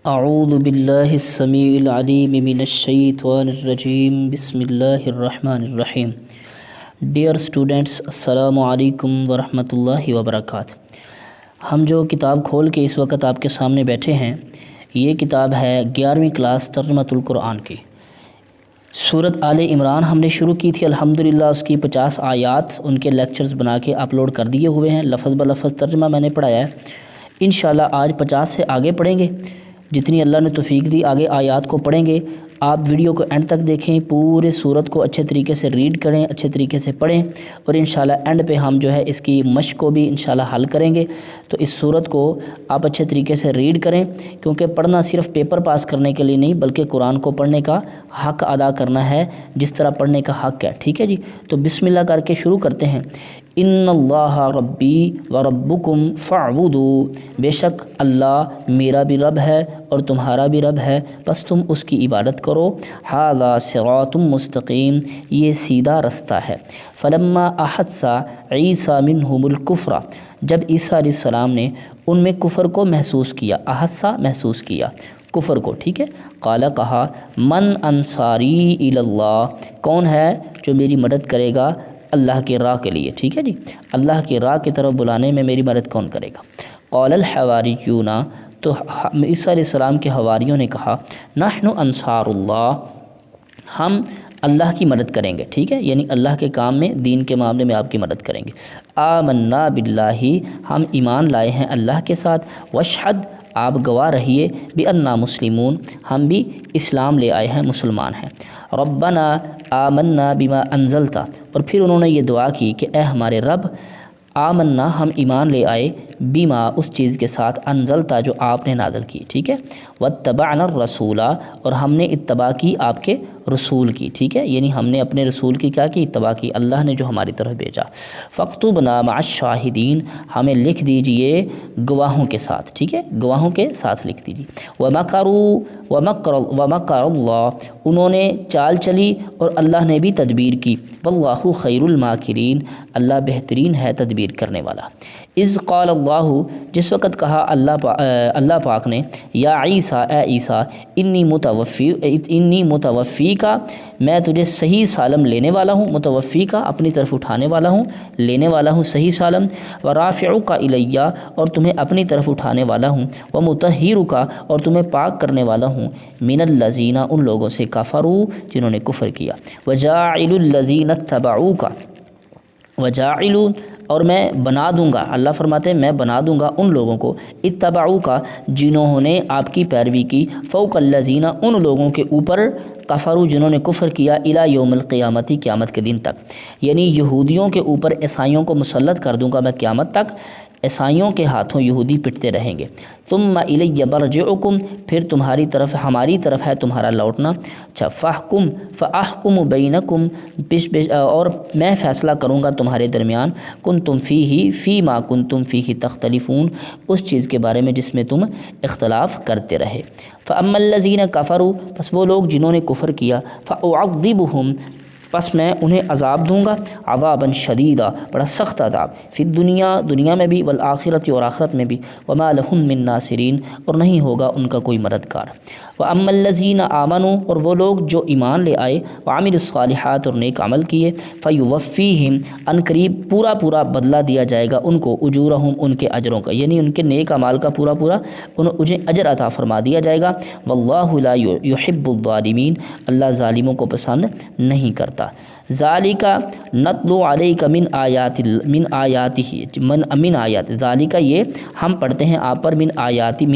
اعوذ باللہ السمیع العلیم من الشیطان الرجیم بسم اللہ الرحمن الرحیم۔ ڈیئر اسٹوڈنٹس، السلام علیکم ورحمۃ اللہ وبرکاتہ۔ ہم جو کتاب کھول کے اس وقت آپ کے سامنے بیٹھے ہیں، یہ کتاب ہے 11ویں کلاس ترجمۃ القرآن کی۔ سورۃ آل عمران ہم نے شروع کی تھی، الحمدللہ اس کی 50 آیات ان کے لیکچرز بنا کے اپلوڈ کر دیے ہوئے ہیں، لفظ بلفظ ترجمہ میں نے پڑھایا ہے۔ انشاءاللہ آج 50 سے آگے پڑھیں گے، جتنی اللہ نے توفیق دی آگے آیات کو پڑھیں گے۔ آپ ویڈیو کو اینڈ تک دیکھیں، پورے سورت کو اچھے طریقے سے ریڈ کریں، اچھے طریقے سے پڑھیں، اور انشاءاللہ اینڈ پہ ہم جو ہے اس کی مشق کو بھی انشاءاللہ حل کریں گے۔ تو اس سورت کو آپ اچھے طریقے سے ریڈ کریں، کیونکہ پڑھنا صرف پیپر پاس کرنے کے لیے نہیں بلکہ قرآن کو پڑھنے کا حق ادا کرنا ہے، جس طرح پڑھنے کا حق ہے، ٹھیک ہے جی۔ تو بسم اللہ کر کے شروع کرتے ہیں۔ ان اللہ ربی و ربکم فاعبدوا، بے شک اللہ میرا بھی رب ہے اور تمہارا بھی رب ہے، بس تم اس کی عبادت کرو۔ ھذا صراط مستقیم، یہ سیدھا رستہ ہے۔ فلما احس عیسیٰ منہم الکفر، جب عیسیٰ علیہ السلام نے ان میں کفر کو محسوس کیا، احسا محسوس کیا کفر کو، ٹھیک ہے۔ قال کہا، من انصاری الی اللہ، کون ہے جو میری مدد کرے گا اللہ کی راہ کے لیے، ٹھیک ہے جی، اللہ کی راہ کی طرف بلانے میں میری مدد کون کرے گا۔ قال الحواریون، تو عیسیٰ علیہ السلام کے حواریوں نے کہا، نحن انصار اللہ، ہم اللہ کی مدد کریں گے، ٹھیک ہے، یعنی اللہ کے کام میں، دین کے معاملے میں آپ کی مدد کریں گے۔ آمنا باللہ، ہم ایمان لائے ہیں اللہ کے ساتھ، واشہد، آپ گواہ رہیے، بأننا مسلمون، ہم بھی اسلام لے آئے ہیں، مسلمان ہیں۔ ربنا آمنا بما انزلتا، اور پھر انہوں نے یہ دعا کی کہ اے ہمارے رب، آمنا، ہم ایمان لے آئے، بما، اس چیز کے ساتھ، انزلتا، جو آپ نے نازل کی، ٹھیک ہے۔ واتبعنا الرسول، اور ہم نے اتباع کی آپ کے رسول کی، ٹھیک ہے، یعنی ہم نے اپنے رسول کی کیا کی، اتباع کی، اللہ نے جو ہماری طرف بھیجا۔ فاکتبنا مع الشاہدین، ہمیں لکھ دیجئے گواہوں کے ساتھ، ٹھیک ہے، گواہوں کے ساتھ لکھ دیجئے۔ ومکر اللہ، انہوں نے چال چلی اور اللہ نے بھی تدبیر کی۔ واللہ خیر الماکرین، اللہ بہترین ہے تدبیر کرنے والا۔ اذ قال اللہ، جس وقت کہا اللہ پاک نے، یا عیسیٰ، اے عیسیٰ، انی متوفی کا، میں تجھے صحیح سالم لینے والا ہوں، متوفی کا اپنی طرف اٹھانے والا ہوں، لینے والا ہوں صحیح سالم، ورافعک الیہ، اور تمہیں اپنی طرف اٹھانے والا ہوں، ومطہرک، اور تمہیں پاک کرنے والا ہوں، من الذین، ان لوگوں سے، کفروا، جنہوں نے کفر کیا، وجاعل الذین اتبعوک، وجاعل، اور میں بنا دوں گا، اللہ فرماتے ہیں میں بنا دوں گا ان لوگوں کو، اتبعوک، جنہوں نے آپ کی پیروی کی، فوق الذین، ان لوگوں کے اوپر، کفروا، جنہوں نے کفر کیا، الی یوم القیامت، قیامت کے دن تک، یعنی یہودیوں کے اوپر عیسائیوں کو مسلط کر دوں گا میں قیامت تک، عیسائیوں کے ہاتھوں یہودی پٹتے رہیں گے۔ ثم الی مرجعکم، پھر تمہاری طرف، ہماری طرف ہے تمہارا لوٹنا۔ اچھا، فاحکم بینکم، اور میں فیصلہ کروں گا تمہارے درمیان، کنتم فیہ، فیما کنتم فیہ تختلفون، اس چیز کے بارے میں جس میں تم اختلاف کرتے رہے۔ فاما الذین کفروا، پس وہ لوگ جنہوں نے کفر کیا، فاعذبہم، پس میں انہیں عذاب دوں گا، عذابا شدیدا، بڑا سخت عذاب، فی الدنیا، دنیا میں بھی، والآخرت، اور آخرت میں بھی، وما لہم من ناصرین، اور نہیں ہوگا ان کا کوئی مددگار۔ واما الذین آمنوا، اور وہ لوگ جو ایمان لے آئے، وعملوا الصالحات، اور نیک عمل کیے، فیوفیہم، ان قریب پورا پورا بدلہ دیا جائے گا ان کو، اجورہم، ان کے اجروں کا، یعنی ان کے نیک اعمال کا پورا پورا انہیں اجر عطا فرما دیا جائے گا۔ واللہ لا یحب الظالمین، اللہ ظالموں کو پسند نہیں کرتا۔ ذالک نتلو علیک من آیات، ذالک، یہ ہم پڑھتے ہیں آپ پر، من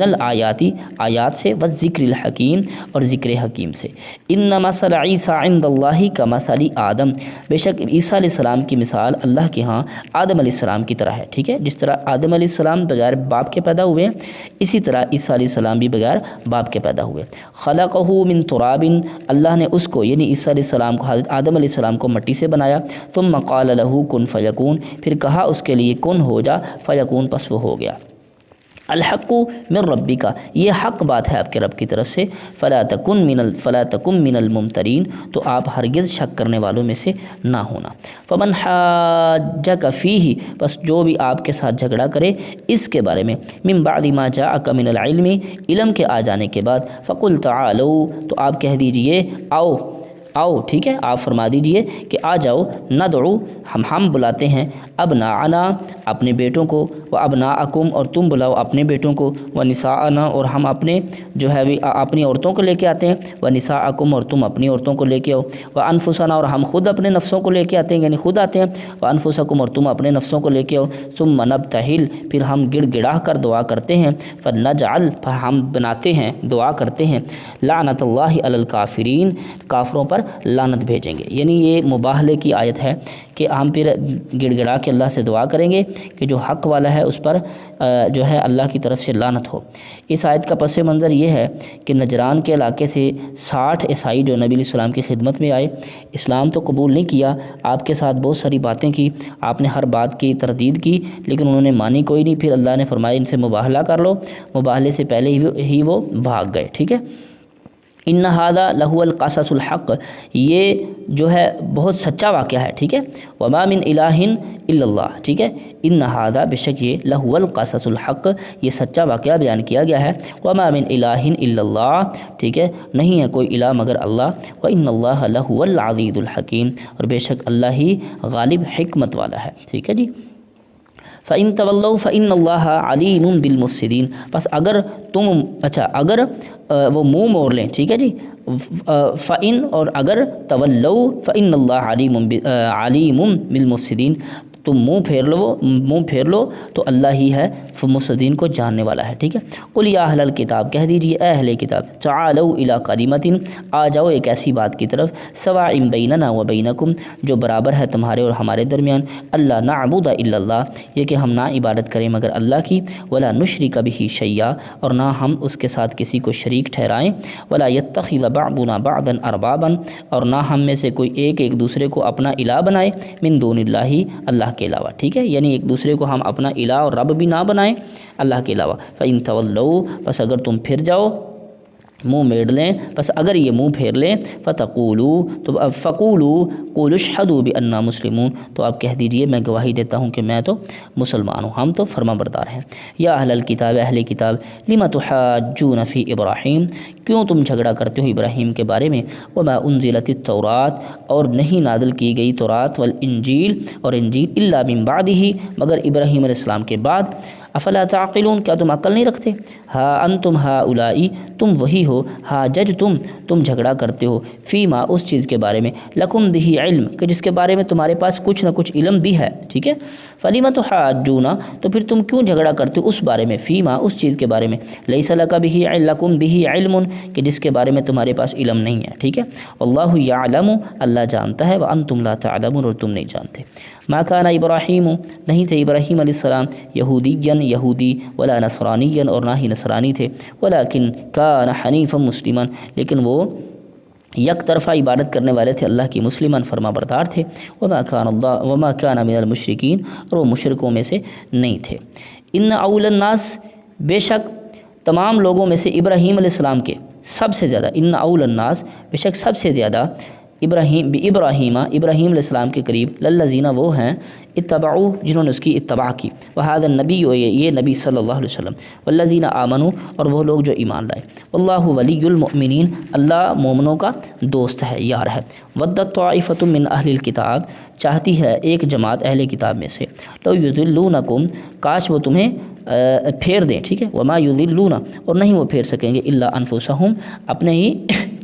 الآیاتی، آیات سے، والذکر الحکیم، اور ذکر حکیم سے۔ ان مثل عیسیٰ عند اللہ کمثل آدم، بے شک عیسیٰ علیہ السلام کی مثال اللہ کے ہاں آدم علیہ السلام کی طرح ہے، ٹھیک ہے، جس طرح آدم علیہ السلام بغیر باپ کے پیدا ہوئے ہیں، اسی طرح عیسیٰ علیہ السلام بھی بغیر باپ کے پیدا ہوئے۔ خلقہ من تراب، اللہ نے اس کو، یعنی عیسیٰ علیہ السلام کو، حضرت آدم علیہ السلام کو مٹی سے بنایا، ثم قال له کن فیکون، پھر کہا اس کے لیے کن ہو جا، فیکون، پس وہ ہو گیا۔ الحق من ربک، یہ حق بات ہے آپ کے رب کی طرف سے، فلا تکن من الممترین، تو آپ ہرگز شک کرنے والوں میں سے نہ ہونا۔ فمن حاجک فیہ، بس جو بھی آپ کے ساتھ جھگڑا کرے اس کے بارے میں، من بعد ما جاءک من العلم، علم کے آ جانے کے بعد، فقل تعالوا، تو آپ کہہ دیجئے آؤ، آؤ، ٹھیک ہے، آپ فرما دیجئے کہ آ جاؤ، ندعو، ہم بلاتے ہیں، ابناءنا، اپنے بیٹوں کو، و ابناءکم، اور تم بلاؤ اپنے بیٹوں کو، و نساءنا، اور ہم اپنے جو ہے اپنی عورتوں کو لے کے آتے ہیں، و نساءکم، اور تم اپنی عورتوں کو لے کے آؤ، و انفسنا، اور ہم خود اپنے نفسوں کو لے کے آتے ہیں، یعنی خود آتے ہیں، و انفسکم، اور تم اپنے نفسوں کو لے کے آؤ، ثم نبتہل، پھر ہم گڑ گڑا کر دعا کرتے ہیں، فنجعل، پھر ہم بناتے ہیں، دعا کرتے ہیں، لعنت اللہ علی الکافرین، کافروں پر لعنت بھیجیں گے، یعنی یہ مباہلے کی آیت ہے کہ ہم پھر گڑ گڑا کے اللہ سے دعا کریں گے کہ جو حق والا ہے اس پر جو ہے اللہ کی طرف سے لعنت ہو۔ اس آیت کا پس منظر یہ ہے کہ نجران کے علاقے سے 60 عیسائی جو نبی علیہ السلام کی خدمت میں آئے، اسلام تو قبول نہیں کیا، آپ کے ساتھ بہت ساری باتیں کی، آپ نے ہر بات کی تردید کی، لیکن انہوں نے مانی کوئی نہیں، پھر اللہ نے فرمایا ان سے مباہلہ کر لو، مباہلے سے پہلے ہی وہ بھاگ گئے، ٹھیک ہے۔ ان ھذا لہو القصص الحق، یہ جو ہے بہت سچا واقعہ ہے، ٹھیک ہے، وما من الہ الا اللہ، ٹھیک ہے، ان ھذا، بے شک یہ، لہو القصص الحق، یہ سچا واقعہ بیان کیا گیا ہے، وما من الہ الا اللہ، ٹھیک ہے، نہیں ہے کوئی الہ مگر اللہ، وان اللہ لہو العزیز الحکیم، اور بے شک اللہ ہی غالب حکمت والا ہے، ٹھیک ہے جی۔ فَإِن تَوَلَّوْا فَإِنَّ اللَّهَ عَلِيمٌ بِالْمُفْسِدِينَ، بس اگر اگر وہ منہ موڑ لیں، ٹھیک ہے جی، فَإِن، اور اگر تَوَلَّوْا فَإِنَّ اللَّهَ عَلِيمٌ بِالْمُفْسِدِينَ، تم منہ پھیر لو تو اللہ ہی ہے مفسدین کو جاننے والا ہے، ٹھیک ہے۔ قل یا اہل الکتاب، کہہ دیجیے اے اہل کتاب، تعالوا الی کلمۃ، آ جاؤ ایک ایسی بات کی طرف، سواء بیننا و بینکم، جو برابر ہے تمہارے اور ہمارے درمیان، اللہ نعبد الا اللہ، یہ کہ ہم نہ عبادت کریں مگر اللہ کی، ولا نشرک بہ شیئا، اور نہ ہم اس کے ساتھ کسی کو شریک ٹھہرائیں، ولا یتخذ بعضنا بعضا اربابا، اور نہ ہم میں سے کوئی ایک دوسرے کو اپنا الہ بنائے، من دون اللہ، اللہ کے علاوہ، ٹھیک ہے، یعنی ایک دوسرے کو ہم اپنا الہ اور رب بھی نہ بنائیں اللہ کے علاوہ۔ فَإِن تَوَلَّوْا، بس اگر تم پھر جاؤ، منہ میڑ لیں، بس اگر یہ منہ پھیر لیں، فَتَقُولُوا، تو فَقُولُوا قُولُوا اشْهَدُوا بِأَنَّا مُسْلِمُونَ، تو آپ کہہ دیجئے میں گواہی دیتا ہوں کہ میں تو مسلمان ہوں، ہم تو فرما بردار ہیں۔ یا اہل الکتاب، اہل کتاب، لِمَ تُحَاجُّونَ فِي إِبْرَاہِیم، کیوں تم جھگڑا کرتے ہو ابراہیم کے بارے میں، وَمَا أُنزِلَتِ التَّوْرَاۃ، اور نہیں نازل کی گئی تورات، والانجیل، اور انجیل، إِلَّا مِن بَعْدِهِ، مگر ابراہیم علیہ السلام کے بعد، افلا تعقلون، کیا تم عقل نہیں رکھتے، ہا انتم ہؤلائی، تم وہی ہو، حاججتم، تم جھگڑا کرتے ہو، فیما، اس چیز کے بارے میں، لکم بہ علم، کہ جس کے بارے میں تمہارے پاس کچھ نہ کچھ علم بھی ہے، ٹھیک ہے، فلم تحاجون، تو پھر تم کیوں جھگڑا کرتے ہو اس بارے میں، فیما، اس چیز کے بارے میں، لیس لک بہ لکم بہ علم، کہ جس کے بارے میں تمہارے پاس علم نہیں ہے، ٹھیک ہے، واللہ یعلم، اللہ جانتا ہے، وانتم لا تعلمون، اور تم نہیں جانتے۔ ما کان ابراہیم، نہیں تھے ابراہیم علیہ السلام، یہودی، ولا نصرانیا، اور نہ ہی نصرانی تھے، ولیکن کان حنیفا مسلما، لیکن وہ یک طرفہ عبادت کرنے والے تھے اللہ کی، مسلمان فرما بردار تھے، وما کان من المشرکین، اور وہ مشرکوں میں سے نہیں تھے۔ ان اول الناس، بے شک تمام لوگوں میں سے ابراہیم علیہ السلام کے سب سے زیادہ، ان اول الناس، بے شک سب سے زیادہ، ابراہیم علیہ السلام کے قریب، للذین، وہ ہیں، اتبعوا، جنہوں نے اس کی اتباع کی، وہذا النبی، یہ نبی صلی اللہ علیہ وسلم، والذین آمنوا، اور وہ لوگ جو ایمان لائے، واللہ ولی المؤمنین، اللہ مومنوں کا دوست ہے، یار ہے، ودت طائفۃ من اہل الکتاب، چاہتی ہے ایک جماعت اہل کتاب میں سے، لو یضلونکم، کاش وہ تمہیں پھیر دیں، ٹھیک ہے، وما یضلون، اور نہیں وہ پھیر سکیں گے، الا انفسہم، اپنے ہی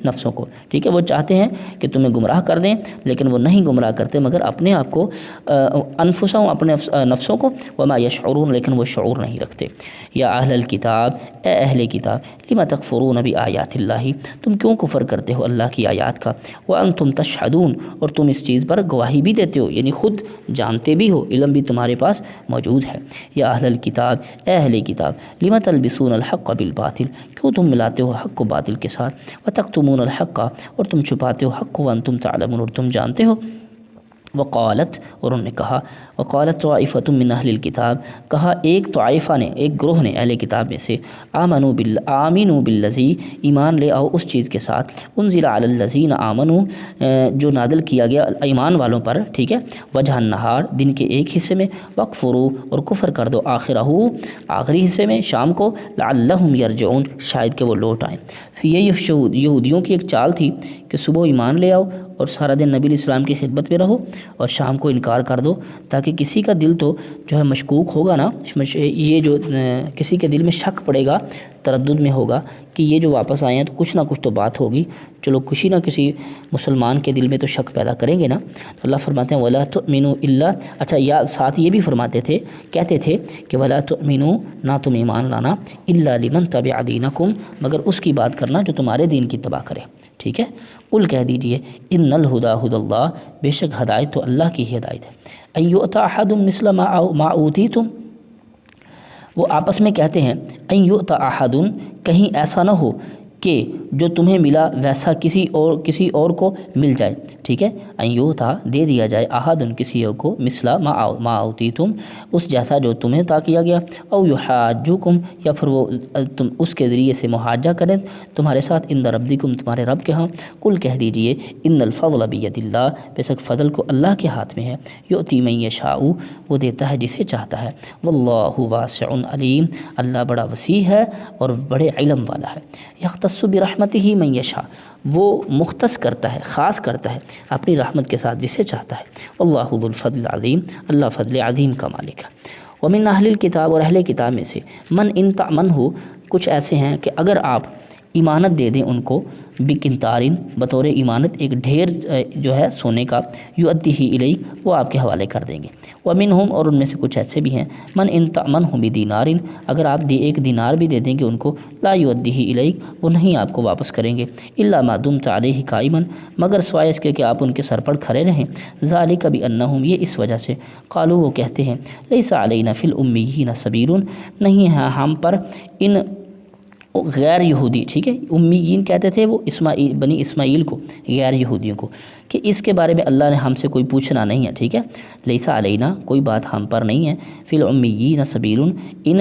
نفسوں کو، ٹھیک ہے، وہ چاہتے ہیں کہ تمہیں گمراہ کر دیں، لیکن وہ نہیں گمراہ کرتے مگر اپنے آپ کو، انفسہم، اپنے نفسوں کو، وما یشعرون، لیکن وہ شعور نہیں رکھتے۔ یا اہل الکتاب، اے اہل کتاب، لما تکفرون بآیات اللہ، تم کیوں کفر کرتے ہو اللہ کی آیات کا، وانتم تشہدون، اور تم اس چیز پر گواہی بھی دیتے ہو، یعنی خود جانتے بھی ہو، علم بھی تمہارے پاس موجود ہے۔ یا اہل الکتاب، اے اہل کتاب، لما تلبسون الحق بالباطل، کیوں تم ملاتے ہو حق کو باطل کے ساتھ، وتکتمون الحق، اور تم چھپاتے ہو حق کو، وانتم تعلمون، اور تم جانتے ہو۔ وقالت، اور انہوں نے کہا، وقالت طائفۃ من اہل الکتاب، کہا ایک طائفہ نے، ایک گروہ نے اہل کتاب میں سے، آمنوا بالذی، ایمان لے آؤ اس چیز کے ساتھ، انزل علی الذین آمنوا، جو نازل کیا گیا ایمان والوں پر، ٹھیک ہے، وجہ النہار، دن کے ایک حصے میں، وکفروا، اور کفر کر دو، آخرہ، آخری حصے میں، شام کو، لعلہم یرجعون، شاید کہ وہ لوٹ آئیں۔ یہ یہودیوں کی ایک چال تھی کہ صبح ایمان لے آؤ اور سارا دن نبی علیہ السلام کی خدمت میں رہو اور شام کو انکار کر دو، تاکہ کسی کا دل تو جو ہے مشکوک ہوگا نا، یہ جو کسی کے دل میں شک پڑے گا، تردد میں ہوگا کہ یہ جو واپس آئے ہیں تو کچھ نہ کچھ تو بات ہوگی، چلو کسی نہ کسی مسلمان کے دل میں تو شک پیدا کریں گے نا۔ تو اللہ فرماتے ہیں وَلَا تُؤْمِنُوا إِلَّا، اچھا یا ساتھ یہ بھی فرماتے تھے، کہتے تھے کہ وَلَا تُؤْمِنُوا، نہ تم ایمان لانا، إِلَّا لِمَنْ تَبِعَ دِينَكُمْ، مگر اس کی بات کرنا جو تمہارے دین کی اتباع کرے، ٹھیک ہے۔ قل کہہ دیجئے ان الہدیٰ ھدی اللہ، بے شک ہدایت تو اللہ کی ہی ہدایت ہے، ان یؤتی احد مثل ما اوتیتم، وہ آپس میں کہتے ہیں ان یؤتی احد، کہیں ایسا نہ ہو کہ جو تمہیں ملا ویسا کسی اور کو مل جائے، ٹھیک ہے، ان یؤتی، دے دیا جائے، احد، کسی اور کو، مثل ما اوتیتم، اس جیسا جو تمہیں عطا کیا گیا، او یحاجوکم، یا پھر وہ تم اس کے ذریعے سے محاجہ کریں تمہارے ساتھ، عند ربکم، تمہارے رب کے ہاں۔ قل کہہ دیجئے ان الفضل بید اللہ، بے شک فضل کو اللہ کے ہاتھ میں ہے، یؤتی من یشاء، وہ دیتا ہے جسے چاہتا ہے، واللہ واسع علیم، اللہ بڑا وسیع ہے اور بڑے علم والا ہے، یختص برحمتہ من یشاء، وہ مختص کرتا ہے، خاص کرتا ہے اپنی رحمت کے ساتھ جسے چاہتا ہے، واللہ ذو الفضل العظیم، اللہ فضل عظیم کا مالک ہے۔ ومن اہل الکتاب، اور اہل کتاب میں سے، من ان تأمنہ، کچھ ایسے ہیں کہ اگر آپ امانت دے دیں ان کو، بقنطارن، بطور امانت ایک ڈھیر جو ہے سونے کا، یؤدیہ الیک، وہ آپ کے حوالے کر دیں گے، ومنہم، اور ان میں سے کچھ ایسے بھی ہیں، من ان تأمنہ بدینار، اگر آپ ایک دینار بھی دے دیں گے ان کو، لا یؤدیہ الیک، وہ نہیں آپ کو واپس کریں گے، الا ما دمت علیہ قائما، مگر سوائے اس کے کہ آپ ان کے سر پر کھڑے رہیں، ذالک بانہم، یہ اس وجہ سے، قالوا، وہ کہتے ہیں، لیس علینا فی الامیین سبیل، نہیں ہے ہم پر ان غیر یہودی، ٹھیک ہے، امیین کہتے تھے وہ بنی اسماعیل کو، غیر یہودیوں کو، کہ اس کے بارے میں اللہ نے ہم سے کوئی پوچھنا نہیں ہے، ٹھیک ہے، لیس علینا، کوئی بات ہم پر نہیں ہے، فی الامیین سبیل، ان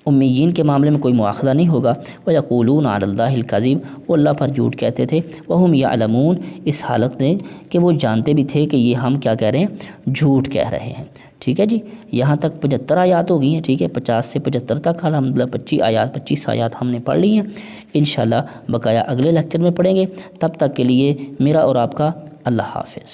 امیین کے معاملے میں کوئی مواخذہ نہیں ہوگا، وَيَقُولُونَ عَلَى اللَّهِ الْكَذِبَ، وہ اللہ پر جھوٹ کہتے تھے، وَهُمْ يَعْلَمُونَ، اس حالت میں کہ وہ جانتے بھی تھے کہ یہ ہم کیا کہہ رہے ہیں، جھوٹ کہہ رہے ہیں، ٹھیک ہے جی۔ یہاں تک 75 آیات ہو گئی ہیں، ٹھیک ہے، 50 سے 75 تک الحمدللہ 25 آیات ہم نے پڑھ لی ہیں، انشاءاللہ بقایا اگلے لیکچر میں پڑھیں گے، تب تک کے لیے میرا اور آپ کا اللہ حافظ۔